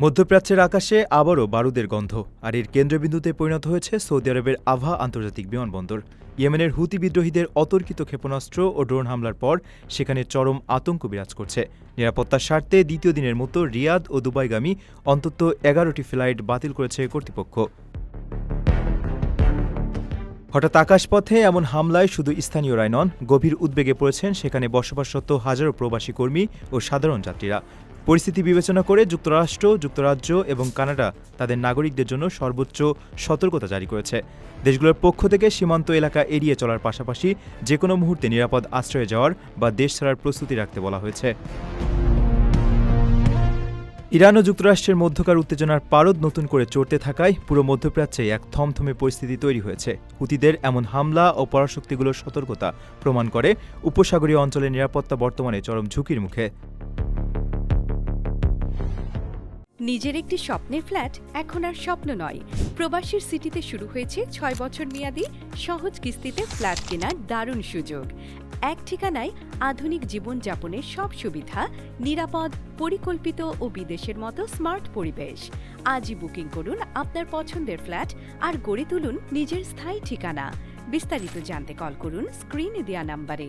মধ্যপ্রাচ্যের আকাশে আবারও বারুদের গন্ধ, আর এর কেন্দ্রবিন্দুতে পরিণত হয়েছে সৌদি আরবের আভা আন্তর্জাতিক বিমানবন্দর। ইয়েমেনের হুতি বিদ্রোহীদের অতর্কিত ক্ষেপণাস্ত্র ও ড্রোন হামলার পর সেখানে চরম আতঙ্ক বিরাজ করছে। নিরাপত্তার স্বার্থে দ্বিতীয় দিনের মতো রিয়াদ ও দুবাইগামী অন্তত ১১টি ফ্লাইট বাতিল করেছে কর্তৃপক্ষ। হঠাৎ আকাশপথে এমন হামলায় শুধু স্থানীয়রাই নন, গভীর উদ্বেগে পড়েছেন সেখানে বসবাসরত হাজারো প্রবাসী কর্মী ও সাধারণ যাত্রীরা। পরিস্থিতি বিবেচনা করে যুক্তরাষ্ট্র, যুক্তরাজ্য এবং কানাডা তাদের নাগরিকদের জন্য সর্বোচ্চ সতর্কতা জারি করেছে। দেশগুলোর পক্ষ থেকে সীমান্ত এলাকা এড়িয়ে চলার পাশাপাশি যেকোনো মুহূর্তে নিরাপদ আশ্রয়ে যাওয়ার বা দেশ ছাড়ার প্রস্তুতি রাখতে বলা হয়েছে। ইরান ও যুক্তরাষ্ট্রের মধ্যকার উত্তেজনার পারদ নতুন করে চড়তে থাকায় পুরো মধ্যপ্রাচ্যে এক থমথমে পরিস্থিতি তৈরি হয়েছে। হুতিদের এমন হামলা ও পরাশক্তিগুলোর সতর্কতা প্রমাণ করে উপসাগরীয় অঞ্চলের নিরাপত্তা বর্তমানে চরম ঝুঁকির মুখে। নিজের একটি স্বপ্নের ফ্ল্যাট এখন আর স্বপ্ন নয়। প্রবাসীর সিটিতে শুরু হয়েছে ৬ বছর মেয়াদী সহজ কিস্তিতে ফ্ল্যাট কেনার দারুণ সুযোগ। এক ঠিকানায় আধুনিক জীবনযাপনের সব সুবিধা, নিরাপদ, পরিকল্পিত ও বিদেশের মতো স্মার্ট পরিবেশ। আজই বুকিং করুন আপনার পছন্দের ফ্ল্যাট আর গড়ে তুলুন নিজের স্থায়ী ঠিকানা। বিস্তারিত জানতে কল করুন স্ক্রিনে দেওয়া নাম্বারে।